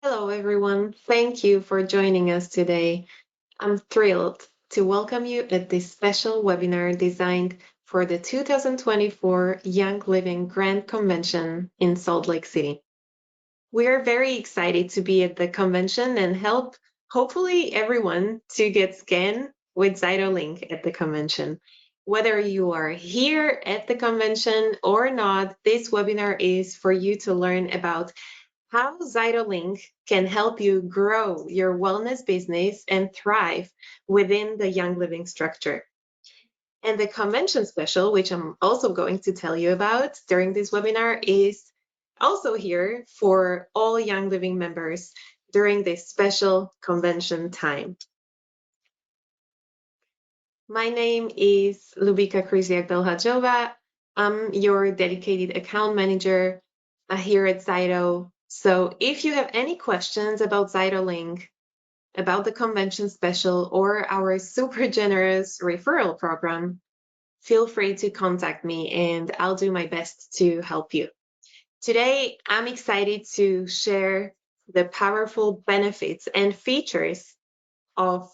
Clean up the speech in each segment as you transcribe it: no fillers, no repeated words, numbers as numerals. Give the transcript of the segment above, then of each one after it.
Hello, everyone. Thank you for joining us today. I'm thrilled to welcome you at this special webinar designed for the 2024 Young Living Grand Convention in Salt Lake City. We are very excited to be at the convention and help, hopefully, everyone to get scanned with ZYTO Link at the convention. Whether you are here at the convention or not, this webinar is for you to learn about how ZytoLink can help you grow your wellness business and thrive within the Young Living structure. And the convention special, which I'm also going to tell you about during this webinar, is also here for all Young Living members during this special convention time. My name is Lubika Krysiak-Belhajova. I'm your dedicated account manager here at ZYTO. So if you have any questions about ZytoLink, about the convention special, or our super generous referral program, feel free to contact me and I'll do my best to help you. Today, I'm excited to share the powerful benefits and features of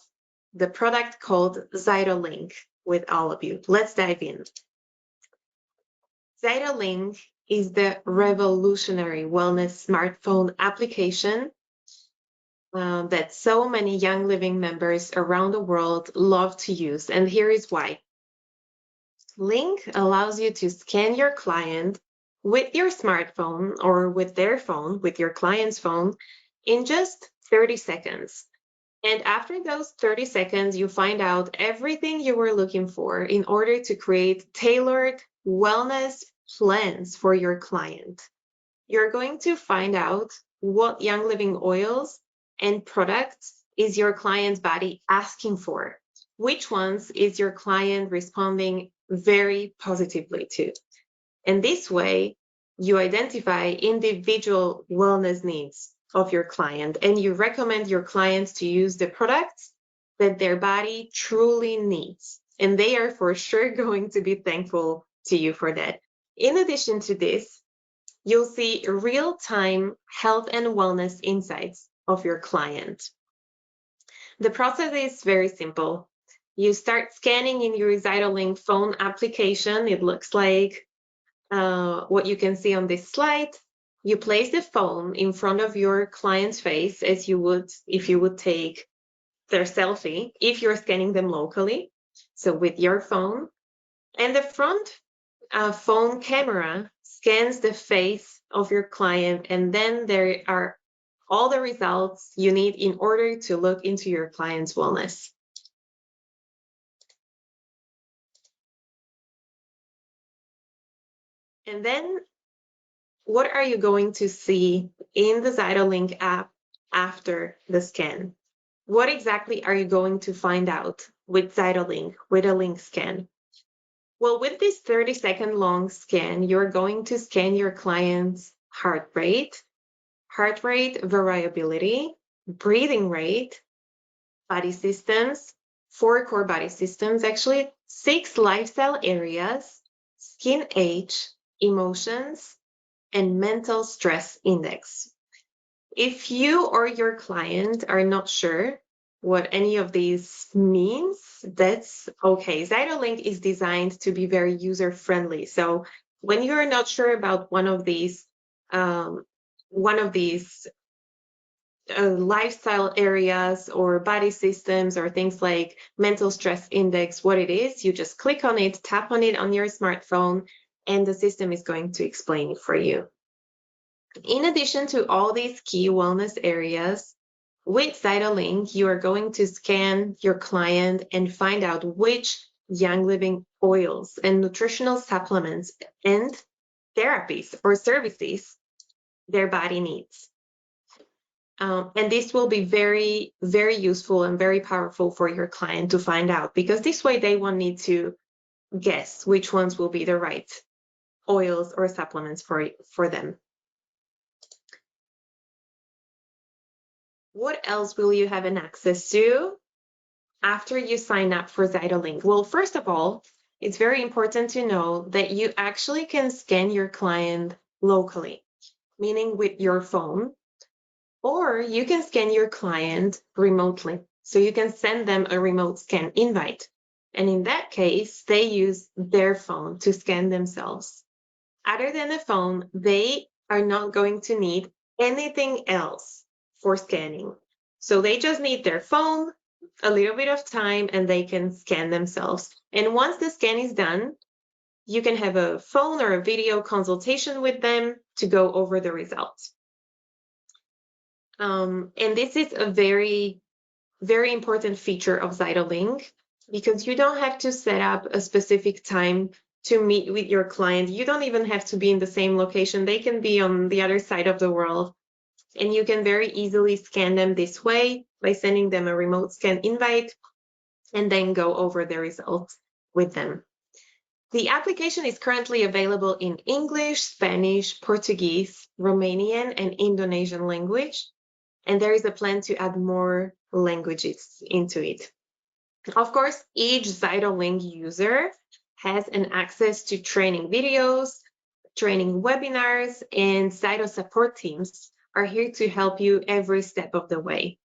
the product called ZytoLink with all of you. Let's dive in. ZytoLink is the revolutionary wellness smartphone application that so many Young Living members around the world love to use. And here is why. Link allows you to scan your client with your smartphone or with their phone, with your client's phone, in just 30 seconds. And after those 30 seconds, you find out everything you were looking for in order to create tailored wellness plans for your client. You're going to find out what Young Living oils and products is your client's body asking for. Which ones is your client responding very positively to? And this way, you identify individual wellness needs of your client and you recommend your clients to use the products that their body truly needs. And they are for sure going to be thankful to you for that. In addition to this, you'll see real-time health and wellness insights of your client. The process is very simple. You start scanning in your ZytoLink phone application. It looks like what you can see on this slide. You place the phone in front of your client's face as you would if you would take their selfie if you're scanning them locally. So with your phone. And the front phone camera scans the face of your client, and then there are all the results you need in order to look into your client's wellness. And then what are you going to see in the ZytoLink app after the scan? What exactly are you going to find out with ZytoLink, with a link scan? Well, with this 30-second long scan, you're going to scan your client's heart rate variability, breathing rate, body systems, 4 core body systems, actually 6 lifestyle areas, skin age, emotions, and mental stress index. If you or your client are not sure what any of these means, that's okay. ZytoLink is designed to be very user-friendly. So when you're not sure about one of these lifestyle areas or body systems or things like mental stress index, what it is, you just click on it, tap on it on your smartphone, and the system is going to explain it for you. In addition to all these key wellness areas, with ZytoLink, you are going to scan your client and find out which Young Living oils and nutritional supplements and therapies or services their body needs. And this will be very, very useful and very powerful for your client to find out, because this way they won't need to guess which ones will be the right oils or supplements for them. What else will you have an access to after you sign up for ZytoLink? Well, first of all, it's very important to know that you actually can scan your client locally, meaning with your phone. Or you can scan your client remotely. So you can send them a remote scan invite. And in that case, they use their phone to scan themselves. Other than a phone, they are not going to need anything else for scanning. So they just need their phone, a little bit of time, and they can scan themselves. And once the scan is done, you can have a phone or a video consultation with them to go over the results. And this is a very, very important feature of ZytoLink because you don't have to set up a specific time to meet with your client. You don't even have to be in the same location. They can be on the other side of the world. And you can very easily scan them this way by sending them a remote scan invite and then go over the results with them. The application is currently available in English, Spanish, Portuguese, Romanian, and Indonesian language. And there is a plan to add more languages into it. Of course, each ZytoLink user has an access to training videos, training webinars, and ZYTO support teams are here to help you every step of the way.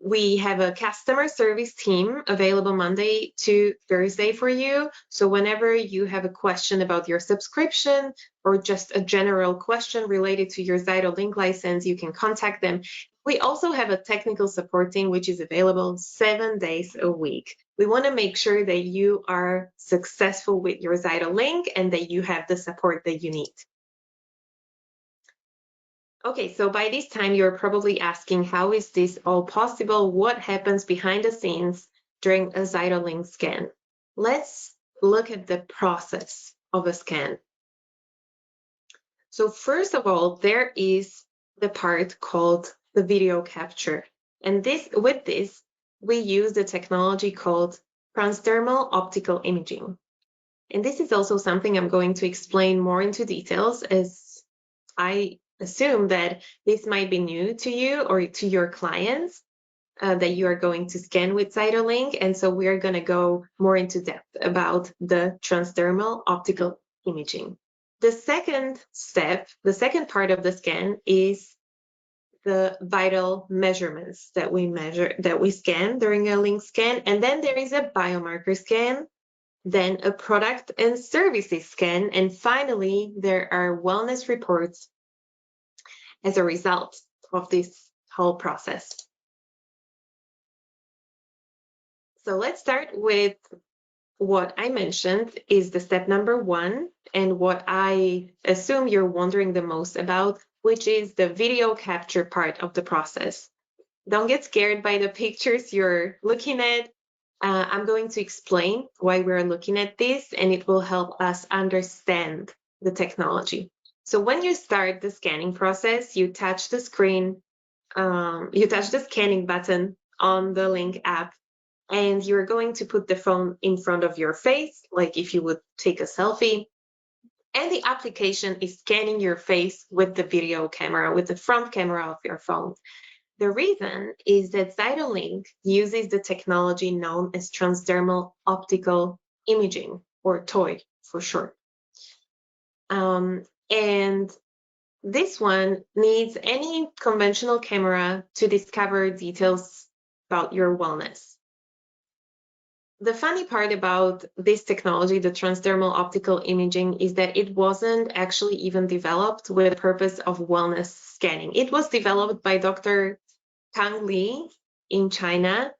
We have a customer service team available Monday to Thursday for you. So whenever you have a question about your subscription or just a general question related to your ZytoLink license, you can contact them. We also have a technical support team, which is available 7 days a week. We want to make sure that you are successful with your ZytoLink and that you have the support that you need. Okay, so by this time, you're probably asking, how is this all possible? What happens behind the scenes during a ZytoLink scan? Let's look at the process of a scan. So first of all, there is the part called the video capture. And with this, we use the technology called transdermal optical imaging. And this is also something I'm going to explain more into details, as I assume that this might be new to you or to your clients that you are going to scan with ZytoLink. And so we are going to go more into depth about the transdermal optical imaging. The second step, the second part of the scan is the vital measurements that we scan during a link scan. And then there is a biomarker scan, then a product and services scan, and finally, there are wellness reports as a result of this whole process. So let's start with what I mentioned is the step number 1, and what I assume you're wondering the most about, which is the video capture part of the process. Don't get scared by the pictures you're looking at. I'm going to explain why we're looking at this, and it will help us understand the technology. So when you start the scanning process, you touch the screen, you touch the scanning button on the Link app, and you're going to put the phone in front of your face, like if you would take a selfie. And the application is scanning your face with the video camera, with the front camera of your phone. The reason is that ZytoLink uses the technology known as transdermal optical imaging, or TOI for short. And this one needs any conventional camera to discover details about your wellness. The funny part about this technology, the transdermal optical imaging, is that it wasn't actually even developed with the purpose of wellness scanning. It was developed by Dr. Kang Li in China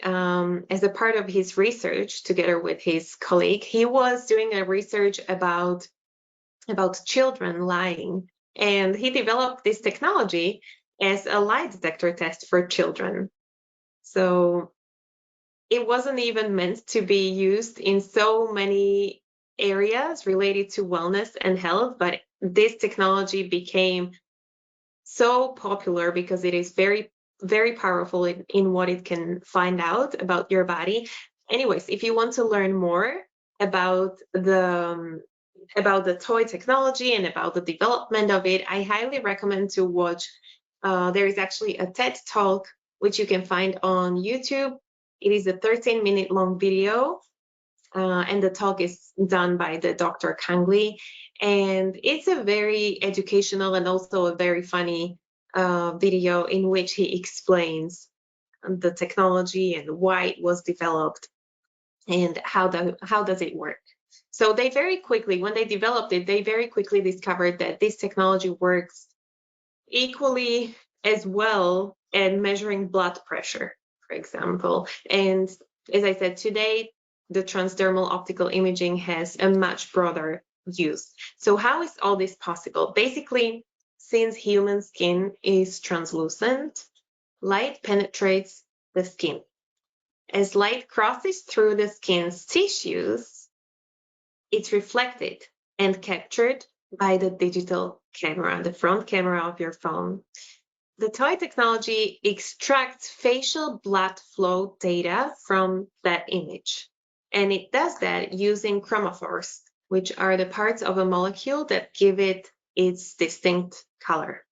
as a part of his research together with his colleague. He was doing a research about children lying, and he developed this technology as a lie detector test for children. So it wasn't even meant to be used in so many areas related to wellness and health, but this technology became so popular because it is very, very powerful in what it can find out about your body. Anyways, if you want to learn more about the toy technology and about the development of it, I highly recommend to watch. There is actually a TED Talk which you can find on YouTube. It is a 13-minute long video, and the talk is done by the Dr. Kang Li. And it's a very educational and also a very funny video in which he explains the technology and why it was developed and how does it work. So they very quickly, when they developed it, they very quickly discovered that this technology works equally as well in measuring blood pressure, for example. And as I said, today, the transdermal optical imaging has a much broader use. So how is all this possible? Basically, since human skin is translucent, light penetrates the skin. As light crosses through the skin's tissues, it's reflected and captured by the digital camera, the front camera of your phone. The toy technology extracts facial blood flow data from that image. And it does that using chromophores, which are the parts of a molecule that give it its distinct color.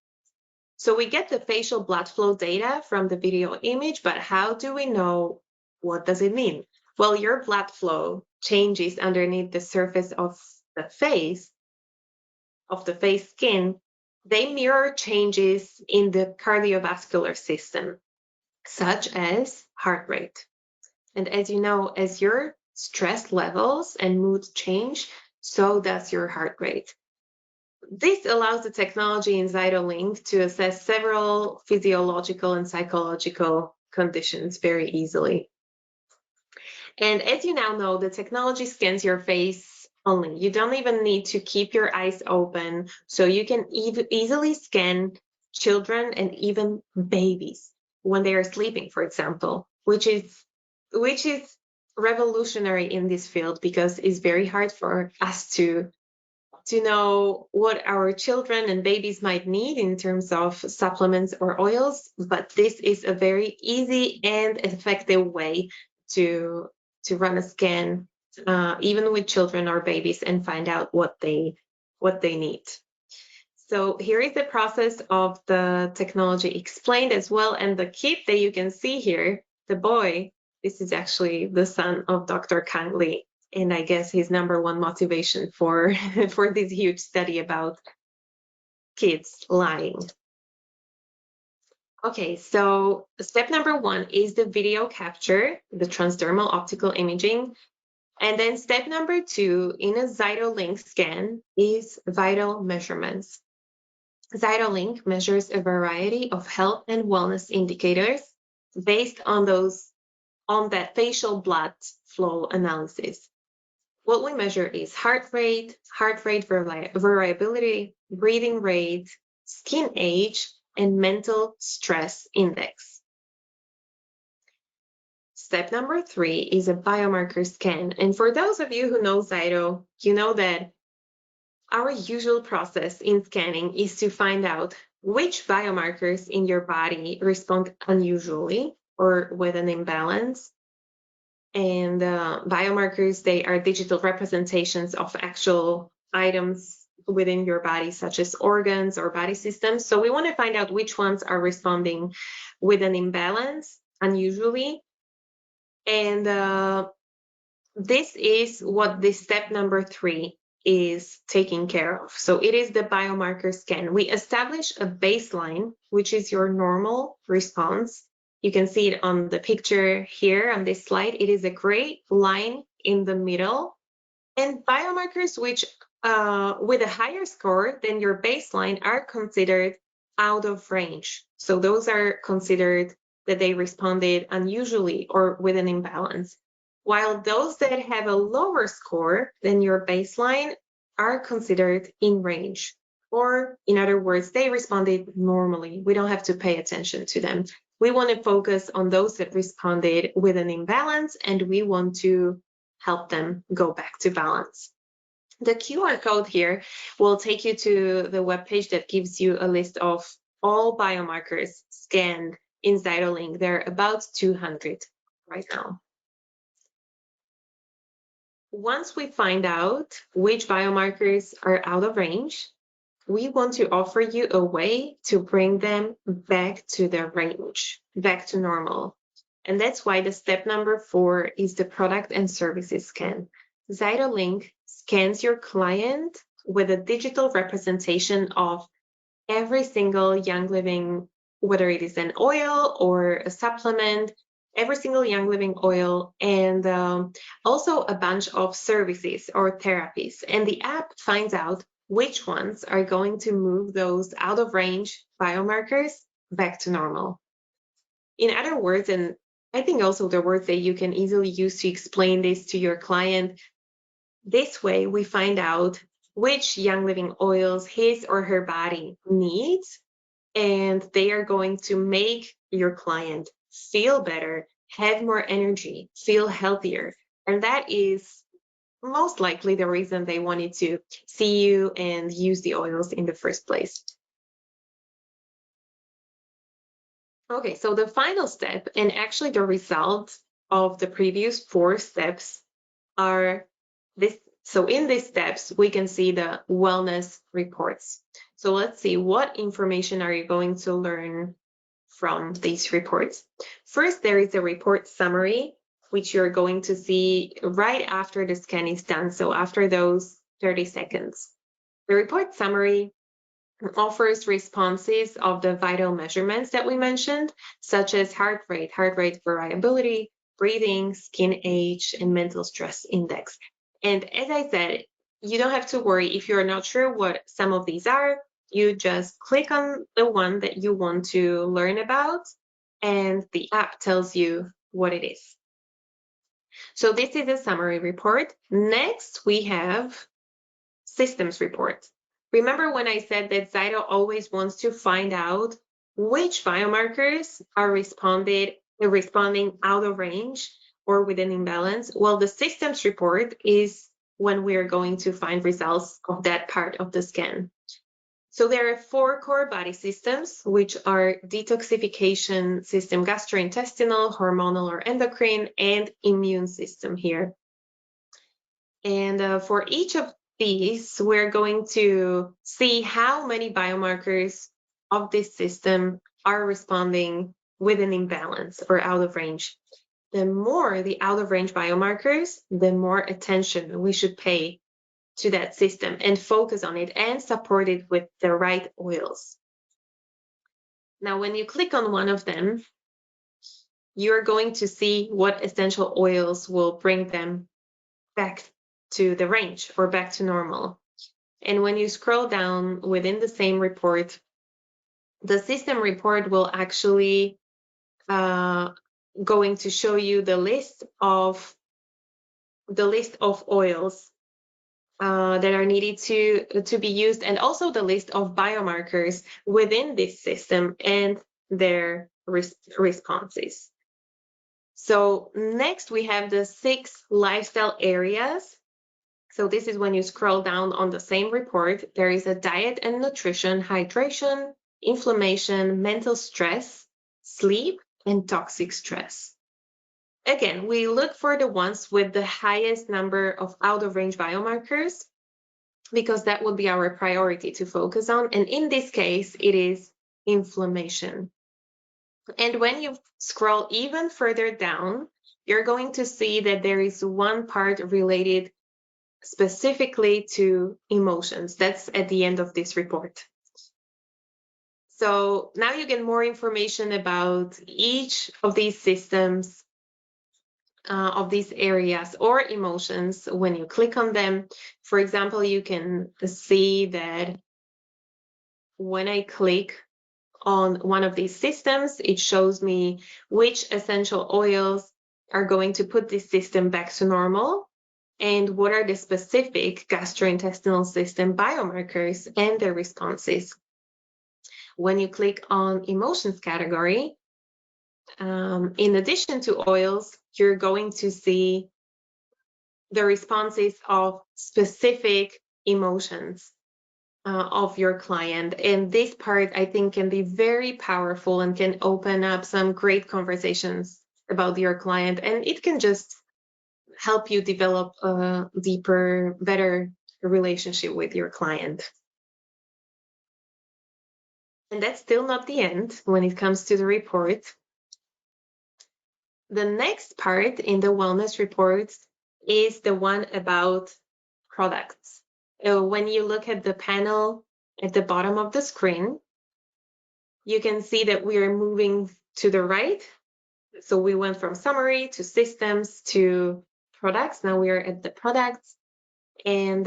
So we get the facial blood flow data from the video image, but how do we know what does it mean? Well, your blood flow changes underneath the surface of the face skin. They mirror changes in the cardiovascular system, such as heart rate. And as you know, as your stress levels and mood change, so does your heart rate. This allows the technology in ZYTO to assess several physiological and psychological conditions very easily. And as you now know, the technology scans your face only. You don't even need to keep your eyes open, so you can easily scan children and even babies when they are sleeping, for example, which is revolutionary in this field because it's very hard for us to know what our children and babies might need in terms of supplements or oils, but this is a very easy and effective way to run a scan, even with children or babies, and find out what they need. So here is the process of the technology explained as well, and the kid that you can see here, the boy, this is actually the son of Dr. Kang Lee. And I guess his number one motivation for this huge study about kids lying. Okay, so step number 1 is the video capture, the transdermal optical imaging. And then step number 2 in a ZYTO scan is vital measurements. ZYTO measures a variety of health and wellness indicators based on that facial blood flow analysis. What we measure is heart rate variability, breathing rate, skin age, and mental stress index. Step number 3 is a biomarker scan. And for those of you who know ZYTO, you know that our usual process in scanning is to find out which biomarkers in your body respond unusually or with an imbalance. And biomarkers, they are digital representations of actual items within your body, such as organs or body systems. So we want to find out which ones are responding with an imbalance, unusually. And this is what this step number 3 is taking care of. So it is the biomarker scan. We establish a baseline, which is your normal response. You can see it on the picture here on this slide. It is a gray line in the middle. And biomarkers which with a higher score than your baseline are considered out of range. So those are considered that they responded unusually or with an imbalance. While those that have a lower score than your baseline are considered in range. Or in other words, they responded normally. We don't have to pay attention to them. We want to focus on those that responded with an imbalance, and we want to help them go back to balance. The QR code here will take you to the webpage that gives you a list of all biomarkers scanned in ZYTO. There are about 200 right now. Once we find out which biomarkers are out of range, we want to offer you a way to bring them back to their range, back to normal. And that's why the step number 4 is the product and services scan. ZYTO scans your client with a digital representation of every single Young Living, whether it is an oil or a supplement, every single Young Living oil, and also a bunch of services or therapies. And the app finds out which ones are going to move those out of range biomarkers back to normal. In other words, and I think also the words that you can easily use to explain this to your client, this way we find out which Young Living oils his or her body needs, and they are going to make your client feel better, have more energy, feel healthier. And that is most likely the reason they wanted to see you and use the oils in the first place. Okay, so the final step, and actually the result of the previous 4 steps, are this. So in these steps, we can see the wellness reports. So let's see, what information are you going to learn from these reports? First, there is a report summary, which you're going to see right after the scan is done. So after those 30 seconds. The report summary offers responses of the vital measurements that we mentioned, such as heart rate variability, breathing, skin age, and mental stress index. And as I said, you don't have to worry if you're not sure what some of these are. You just click on the one that you want to learn about, and the app tells you what it is. So this is a summary report. Next, we have systems report. Remember when I said that ZYTO always wants to find out which biomarkers are responding out of range or with an imbalance? Well, the systems report is when we are going to find results of that part of the scan. So there are 4 core body systems, which are detoxification system, gastrointestinal, hormonal or endocrine, and immune system here. And for each of these, we're going to see how many biomarkers of this system are responding with an imbalance or out of range. The more the out of range biomarkers, the more attention we should pay to that system and focus on it and support it with the right oils. Now, when you click on one of them, you're going to see what essential oils will bring them back to the range or back to normal. And when you scroll down within the same report, the system report will actually going to show you the list of oils that are needed to be used, and also the list of biomarkers within this system and their responses. So next we have the 6 lifestyle areas. So this is when you scroll down on the same report. There is a diet and nutrition, hydration, inflammation, mental stress, sleep, and toxic stress. Again, we look for the ones with the highest number of out-of-range biomarkers because that would be our priority to focus on. And in this case, it is inflammation. And when you scroll even further down, you're going to see that there is one part related specifically to emotions. That's at the end of this report. So now you get more information about each of these systems, of these areas or emotions when you click on them. For example, you can see that when I click on one of these systems, it shows me which essential oils are going to put this system back to normal and what are the specific gastrointestinal system biomarkers and their responses. When you click on emotions category, in addition to oils, you're going to see the responses of specific emotions of your client. And this part, I think, can be very powerful and can open up some great conversations about your client. And it can just help you develop a deeper, better relationship with your client. And that's still not the end when it comes to the report. The next part in the wellness reports is the one about products. When you look at the panel at the bottom of the screen, you can see that we are moving to the right. So we went from summary to systems to products. Now we are at the products. And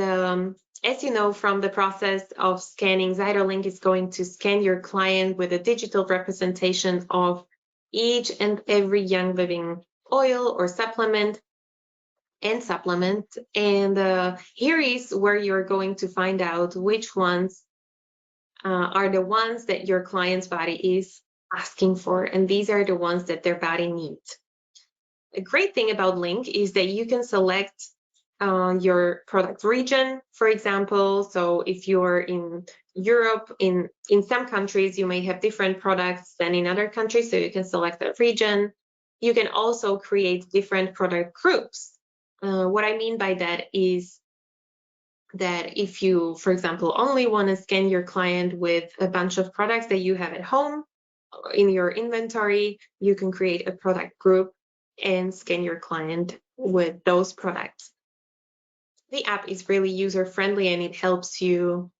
as you know, from the process of scanning, ZYTO is going to scan your client with a digital representation of each and every Young Living oil or supplement. And here is where you're going to find out which ones are the ones that your client's body is asking for. And these are the ones that their body needs. A great thing about Link is that you can select your product region, for example. So if you're in Europe, in some countries, you may have different products than in other countries, so you can select that region. You can also create different product groups. What I mean by that is that if you, for example, only want to scan your client with a bunch of products that you have at home in your inventory, you can create a product group and scan your client with those products. The app is really user-friendly and it helps you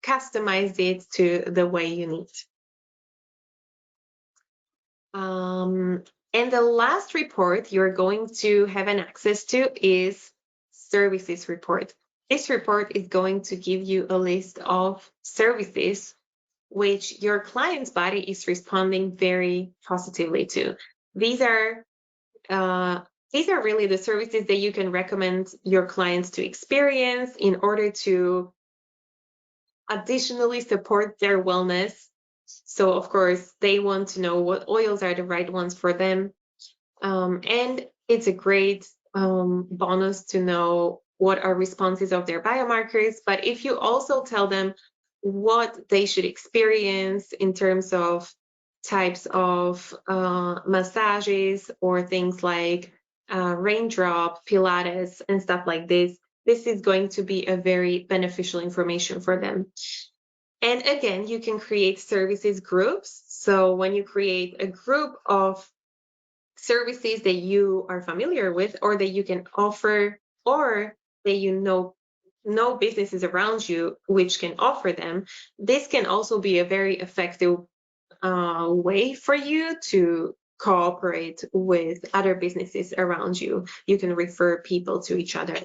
customize it to the way you need. And the last report you're going to have an access to is services report. This report is going to give you a list of services which your client's body is responding very positively to. These are really the services that you can recommend your clients to experience in order to additionally support their wellness. So, of course, they want to know what oils are the right ones for them. And it's a great bonus to know what are responses of their biomarkers. But if you also tell them what they should experience in terms of types of massages or things like raindrop, Pilates, and stuff like this, this is going to be a very beneficial information for them. And again, you can create services groups. So when you create a group of services that you are familiar with or that you can offer or that you know businesses around you which can offer them, this can also be a very effective way for you to cooperate with other businesses around you. You can refer people to each other.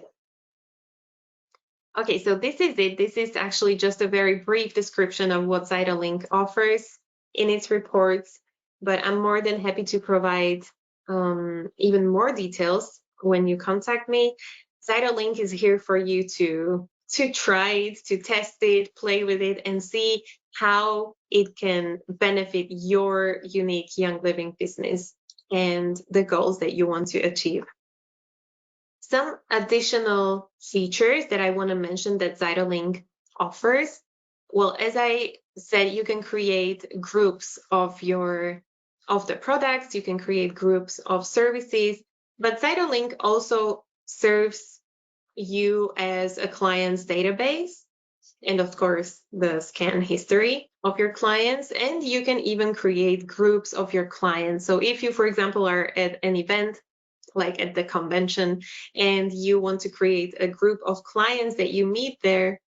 Okay, so this is it. This is actually just a very brief description of what ZYTO offers in its reports, but I'm more than happy to provide even more details when you contact me. ZYTO is here for you to try it, to test it, play with it, and see how it can benefit your unique Young Living business and the goals that you want to achieve. Some additional features that I want to mention that ZYTO offers. Well, as I said, you can create groups of the products, you can create groups of services, but ZYTO also serves you as a client's database and of course the scan history of your clients, and you can even create groups of your clients. So if you, for example, are at an event like at the convention and you want to create a group of clients that you meet there,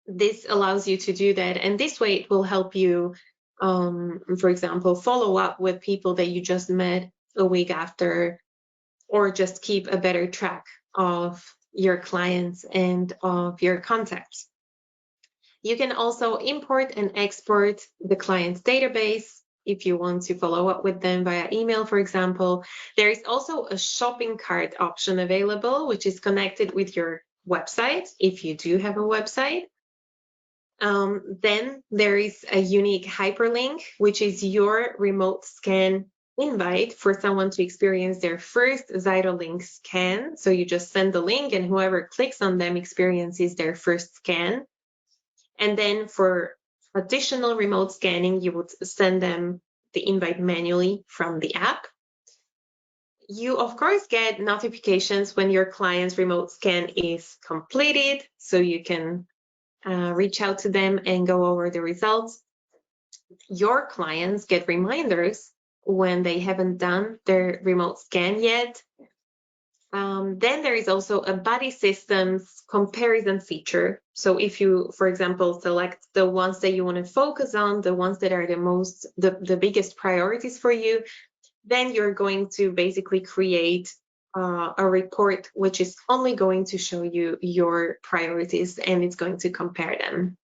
this allows you to do that. And this way it will help you, for example, follow up with people that you just met a week after, or just keep a better track of your clients and of your contacts. You can also import and export the client's database if you want to follow up with them via email, for example. There is also a shopping cart option available, which is connected with your website, if you do have a website. Then there is a unique hyperlink, which is your remote scan invite for someone to experience their first ZYTO scan. So you just send the link and whoever clicks on them experiences their first scan. And then for additional remote scanning, you would send them the invite manually from the app. You, of course, get notifications when your client's remote scan is completed, so you can reach out to them and go over the results. Your clients get reminders when they haven't done their remote scan yet. Then there is also a body systems comparison feature. So if you, for example, select the ones that you want to focus on, the ones that are the biggest priorities for you, then you're going to basically create a report which is only going to show you your priorities, and it's going to compare them.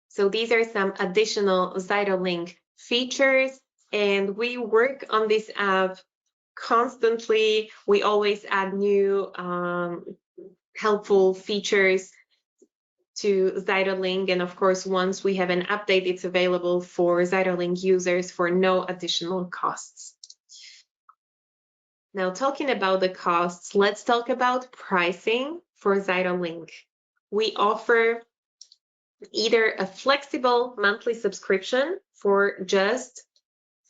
So these are some additional ZYTO features, and we work on this app constantly. We always add new helpful features to ZYTO, and of course, once we have an update, it's available for ZYTO users for no additional costs. Now, talking about the costs, let's talk about pricing for ZYTO. We offer either a flexible monthly subscription for just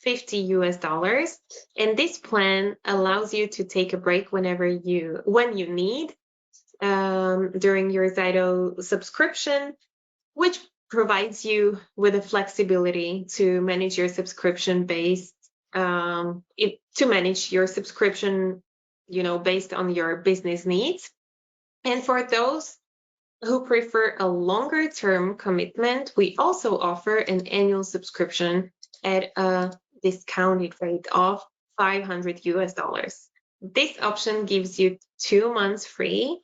$50, and this plan allows you to take a break when you need during your ZYTO subscription, which provides you with the flexibility to manage your subscription based to manage your subscription, based on your business needs. And for those who prefer a longer term commitment, we also offer an annual subscription at a discounted rate of $500. This option gives you 2 months free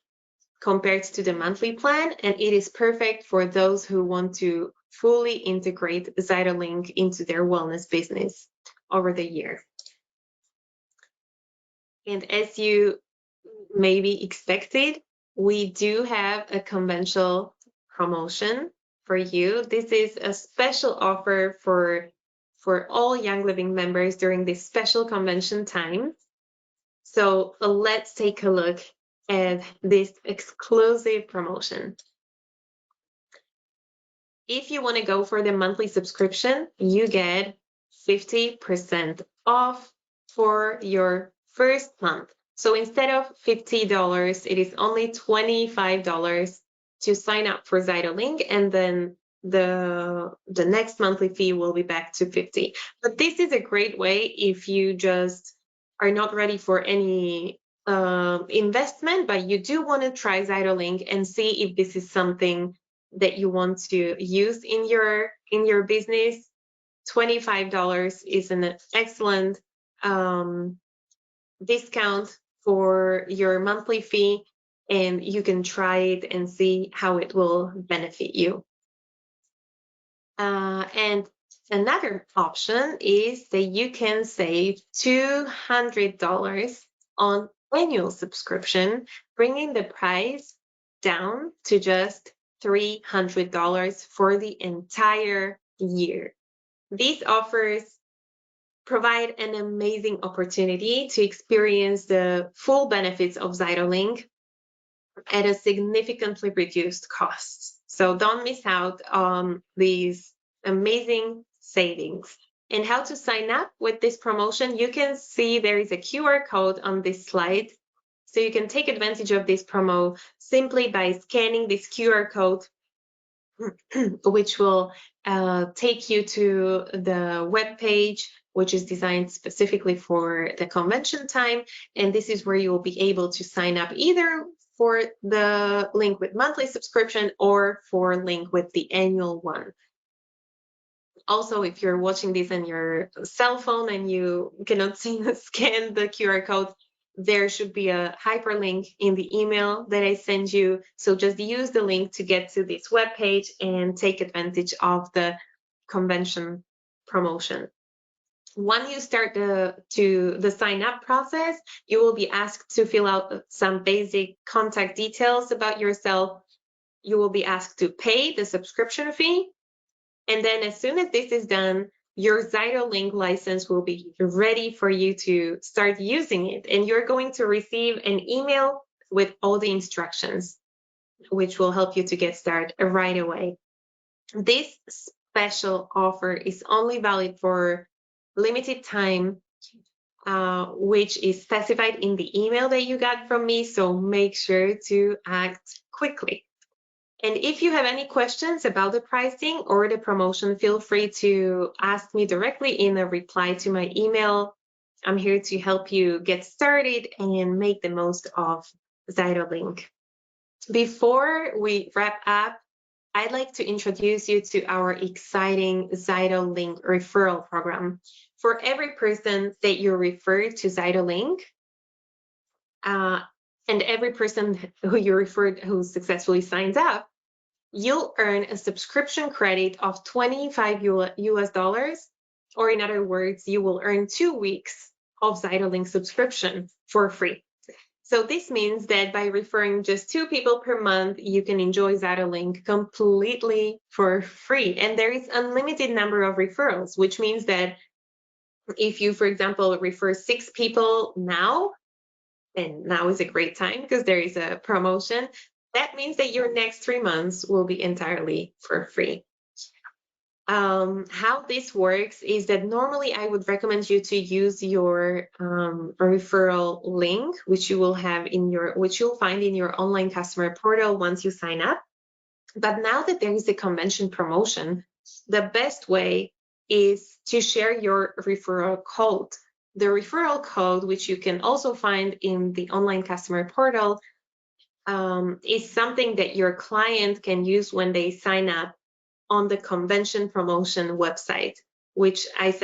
compared to the monthly plan, and it is perfect for those who want to fully integrate ZYTO into their wellness business over the year. And as you maybe expected, we do have a conventional promotion for you. This is a special offer for all Young Living members during this special convention time. So let's take a look at this exclusive promotion. If you want to go for the monthly subscription, you get 50% off for your first month. So instead of $50, it is only $25 to sign up for ZYTO, and then the next monthly fee will be back to $50. But this is a great way if you just are not ready for any investment, but you do want to try ZYTO and see if this is something that you want to use in your business. $25 is an excellent discount for your monthly fee, and you can try it and see how it will benefit you. And another option is that you can save $200 on annual subscription, bringing the price down to just $300 for the entire year. These offers provide an amazing opportunity to experience the full benefits of ZYTO at a significantly reduced cost. So don't miss out on these amazing savings. And how to sign up with this promotion, you can see there is a QR code on this slide. So you can take advantage of this promo simply by scanning this QR code, which will take you to the web page, which is designed specifically for the convention time. And this is where you will be able to sign up either for the link with monthly subscription or for link with the annual one. Also, if you're watching this on your cell phone and you cannot scan the QR code, there should be a hyperlink in the email that I send you. So just use the link to get to this webpage and take advantage of the convention promotion. When you start the sign up process, you will be asked to fill out some basic contact details about yourself. You will be asked to pay the subscription fee. And then as soon as this is done, your ZYTO license will be ready for you to start using it. And you're going to receive an email with all the instructions, which will help you to get started right away. This special offer is only valid for limited time, which is specified in the email that you got from me. So make sure to act quickly. And if you have any questions about the pricing or the promotion, feel free to ask me directly in a reply to my email. I'm here to help you get started and make the most of ZytoLink. Before we wrap up, I'd like to introduce you to our exciting ZytoLink referral program. For every person that you refer to ZytoLink, and every person who you referred who successfully signs up, you'll earn a subscription credit of 25 US dollars, or in other words, you will earn 2 weeks of ZytoLink subscription for free. So this means that by referring just 2 people per month, you can enjoy ZytoLink completely for free. And there is unlimited number of referrals, which means that if you, for example, refer 6 people now, and now is a great time because there is a promotion, that means that your next 3 months will be entirely for free. How this works is that normally I would recommend you to use your referral link, which you'll find in your online customer portal once you sign up. But now that there is a convention promotion, the best way is to share your referral code. The referral code, which you can also find in the online customer portal, is something that your client can use when they sign up on the convention promotion website, which as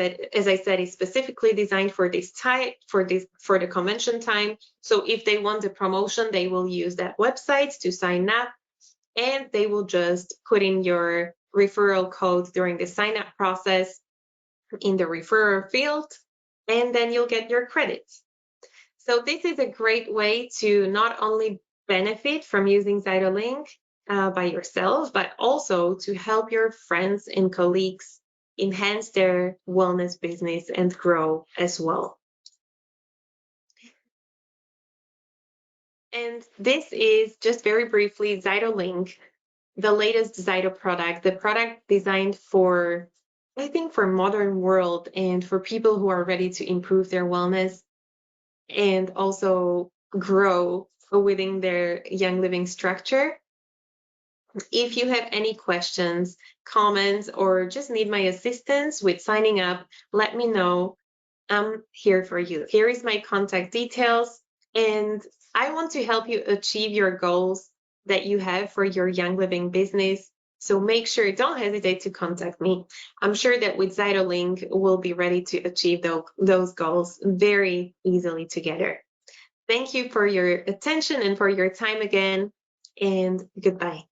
I said, is specifically designed for this type, for the convention time. So if they want a promotion, they will use that website to sign up, and they will just put in your referral code during the sign up process in the referrer field, and then you'll get your credits. So this is a great way to not only benefit from using ZytoLink by yourself, but also to help your friends and colleagues enhance their wellness business and grow as well. And this is just very briefly ZytoLink, the latest ZYTO product, the product designed for, I think, for modern world and for people who are ready to improve their wellness and also grow within their young living structure. If you have any questions, comments, or just need my assistance with signing up, let me know. I'm here for you. Here is my contact details, and I want to help you achieve your goals that you have for your young living business. So make sure, don't hesitate to contact me. I'm sure that with ZytoLink, we'll be ready to achieve those goals very easily together. Thank you for your attention and for your time again, and goodbye.